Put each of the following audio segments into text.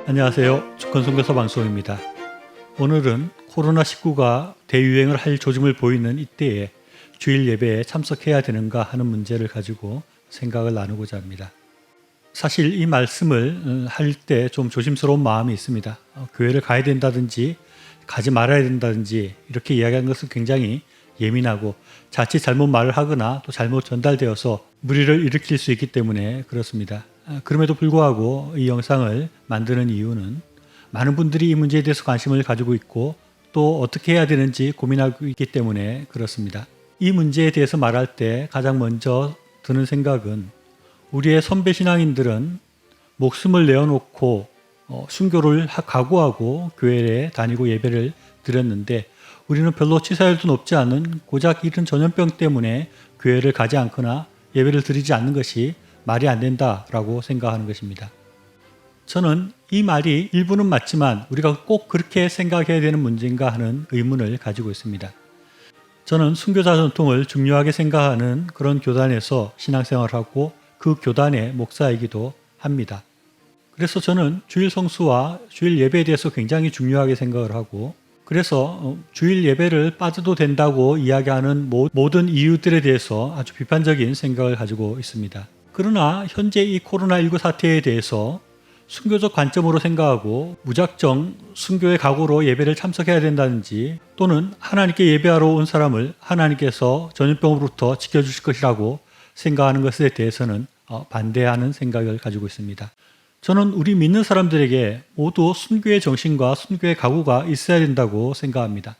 안녕하세요. 주권선교사 방송입니다. 오늘은 코로나19가 대유행을 할 조짐을 보이는 이때에 주일 예배에 참석해야 되는가 하는 문제를 가지고 생각을 나누고자 합니다. 사실 이 말씀을 할 때 좀 조심스러운 마음이 있습니다. 교회를 가야 된다든지 가지 말아야 된다든지 이렇게 이야기하는 것은 굉장히 예민하고 자칫 잘못 말을 하거나 또 잘못 전달되어서 무리를 일으킬 수 있기 때문에 그렇습니다. 그럼에도 불구하고 이 영상을 만드는 이유는 많은 분들이 이 문제에 대해서 관심을 가지고 있고 또 어떻게 해야 되는지 고민하고 있기 때문에 그렇습니다. 이 문제에 대해서 말할 때 가장 먼저 드는 생각은 우리의 선배 신앙인들은 목숨을 내어놓고 순교를 각오하고 교회에 다니고 예배를 드렸는데 우리는 별로 치사율도 높지 않은 고작 이런 전염병 때문에 교회를 가지 않거나 예배를 드리지 않는 것이 말이 안 된다라고 생각하는 것입니다. 저는 이 말이 일부는 맞지만 우리가 꼭 그렇게 생각해야 되는 문제인가 하는 의문을 가지고 있습니다. 저는 순교자 전통을 중요하게 생각하는 그런 교단에서 신앙생활을 하고 그 교단의 목사이기도 합니다. 그래서 저는 주일 성수와 주일 예배에 대해서 굉장히 중요하게 생각을 하고 그래서 주일 예배를 빠져도 된다고 이야기하는 모든 이유들에 대해서 아주 비판적인 생각을 가지고 있습니다. 그러나 현재 이 코로나19 사태에 대해서 순교적 관점으로 생각하고 무작정 순교의 각오로 예배를 참석해야 된다든지 또는 하나님께 예배하러 온 사람을 하나님께서 전염병으로부터 지켜주실 것이라고 생각하는 것에 대해서는 반대하는 생각을 가지고 있습니다. 저는 우리 믿는 사람들에게 모두 순교의 정신과 순교의 각오가 있어야 된다고 생각합니다.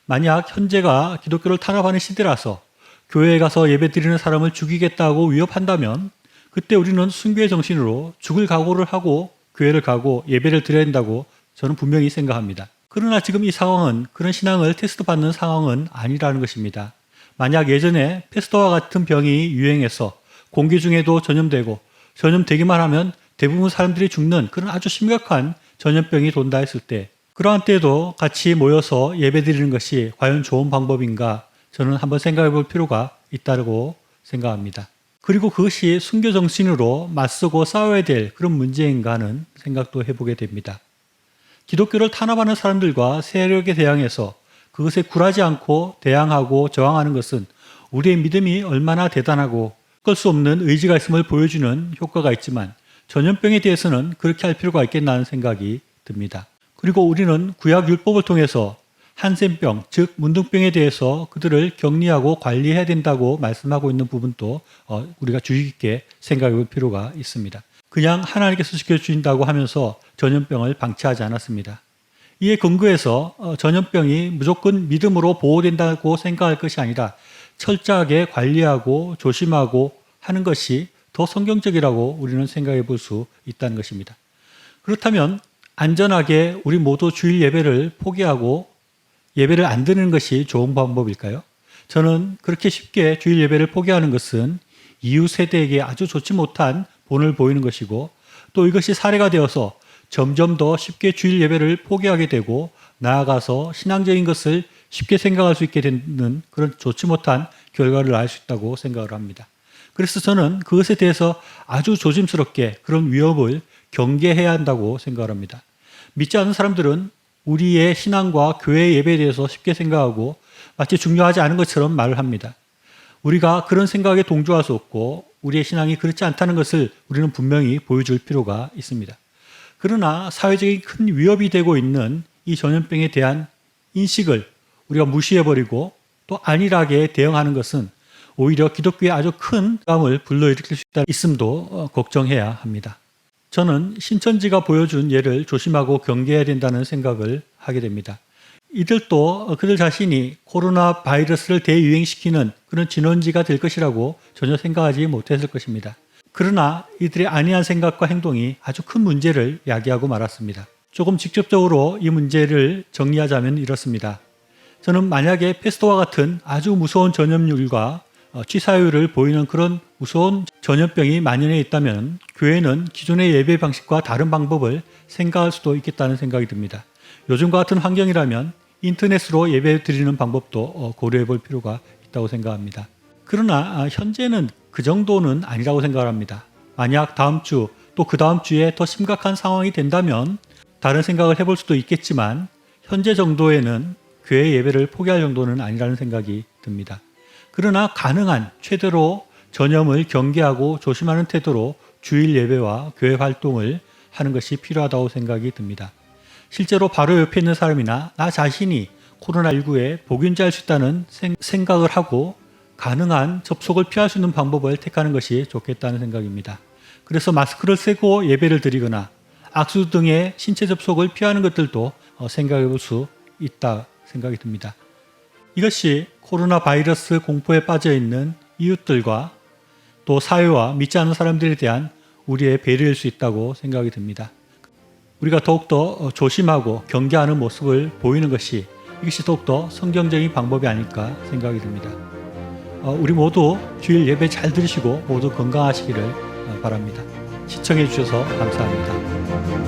만약 현재가 기독교를 탄압하는 시대라서 교회에 가서 예배드리는 사람을 죽이겠다고 위협한다면 그때 우리는 순교의 정신으로 죽을 각오를 하고 교회를 가고 예배를 드려야 된다고 저는 분명히 생각합니다. 그러나 지금 이 상황은 그런 신앙을 테스트받는 상황은 아니라는 것입니다. 만약 예전에 패스트와 같은 병이 유행해서 공기 중에도 전염되고 전염되기만 하면 대부분 사람들이 죽는 그런 아주 심각한 전염병이 돈다 했을 때 그러한 때에도 같이 모여서 예배드리는 것이 과연 좋은 방법인가 저는 한번 생각해 볼 필요가 있다고 생각합니다. 그리고 그것이 순교 정신으로 맞서고 싸워야 될 그런 문제인가 하는 생각도 해보게 됩니다. 기독교를 탄압하는 사람들과 세력에 대항해서 그것에 굴하지 않고 대항하고 저항하는 것은 우리의 믿음이 얼마나 대단하고 꺾을 수 없는 의지가 있음을 보여주는 효과가 있지만 전염병에 대해서는 그렇게 할 필요가 있겠다는 생각이 듭니다. 그리고 우리는 구약 율법을 통해서 한센병, 즉 문둥병에 대해서 그들을 격리하고 관리해야 된다고 말씀하고 있는 부분도 우리가 주의 깊게 생각해 볼 필요가 있습니다. 그냥 하나님께서 지켜주신다고 하면서 전염병을 방치하지 않았습니다. 이에 근거해서 전염병이 무조건 믿음으로 보호된다고 생각할 것이 아니라 철저하게 관리하고 조심하고 하는 것이 더 성경적이라고 우리는 생각해 볼 수 있다는 것입니다. 그렇다면 안전하게 우리 모두 주일 예배를 포기하고 예배를 안 드리는 것이 좋은 방법일까요? 저는 그렇게 쉽게 주일 예배를 포기하는 것은 이웃 세대에게 아주 좋지 못한 본을 보이는 것이고 또 이것이 사례가 되어서 점점 더 쉽게 주일 예배를 포기하게 되고 나아가서 신앙적인 것을 쉽게 생각할 수 있게 되는 그런 좋지 못한 결과를 낳을 수 있다고 생각을 합니다. 그래서 저는 그것에 대해서 아주 조심스럽게 그런 위협을 경계해야 한다고 생각을 합니다. 믿지 않는 사람들은 우리의 신앙과 교회 예배에 대해서 쉽게 생각하고 마치 중요하지 않은 것처럼 말을 합니다. 우리가 그런 생각에 동조할 수 없고 우리의 신앙이 그렇지 않다는 것을 우리는 분명히 보여줄 필요가 있습니다. 그러나 사회적인 큰 위협이 되고 있는 이 전염병에 대한 인식을 우리가 무시해버리고 또 안일하게 대응하는 것은 오히려 기독교에 아주 큰 부담을 불러일으킬 수 있음도 걱정해야 합니다. 저는 신천지가 보여준 예를 조심하고 경계해야 된다는 생각을 하게 됩니다. 이들도 그들 자신이 코로나 바이러스를 대유행시키는 그런 진원지가 될 것이라고 전혀 생각하지 못했을 것입니다. 그러나 이들의 안이한 생각과 행동이 아주 큰 문제를 야기하고 말았습니다. 조금 직접적으로 이 문제를 정리하자면 이렇습니다. 저는 만약에 패스트와 같은 아주 무서운 전염률과 치사율을 보이는 그런 무서운 전염병이 만연해 있다면 교회는 기존의 예배 방식과 다른 방법을 생각할 수도 있겠다는 생각이 듭니다. 요즘과 같은 환경이라면 인터넷으로 예배 드리는 방법도 고려해 볼 필요가 있다고 생각합니다. 그러나 현재는 그 정도는 아니라고 생각합니다. 만약 다음 주 또 그 다음 주에 더 심각한 상황이 된다면 다른 생각을 해볼 수도 있겠지만 현재 정도에는 교회 예배를 포기할 정도는 아니라는 생각이 듭니다. 그러나 가능한 최대로 전염을 경계하고 조심하는 태도로 주일 예배와 교회 활동을 하는 것이 필요하다고 생각이 듭니다. 실제로 바로 옆에 있는 사람이나 나 자신이 코로나19에 복균자일 수 있다는 생각을 하고 가능한 접촉을 피할 수 있는 방법을 택하는 것이 좋겠다는 생각입니다. 그래서 마스크를 쓰고 예배를 드리거나 악수 등의 신체 접촉을 피하는 것들도 생각해 볼 수 있다 생각이 듭니다. 이것이 코로나 바이러스 공포에 빠져 있는 이웃들과 또 사회와 믿지 않는 사람들에 대한 우리의 배려일 수 있다고 생각이 듭니다. 우리가 더욱더 조심하고 경계하는 모습을 보이는 것이 이것이 더욱더 성경적인 방법이 아닐까 생각이 듭니다. 우리 모두 주일 예배 잘 들으시고 모두 건강하시기를 바랍니다. 시청해 주셔서 감사합니다.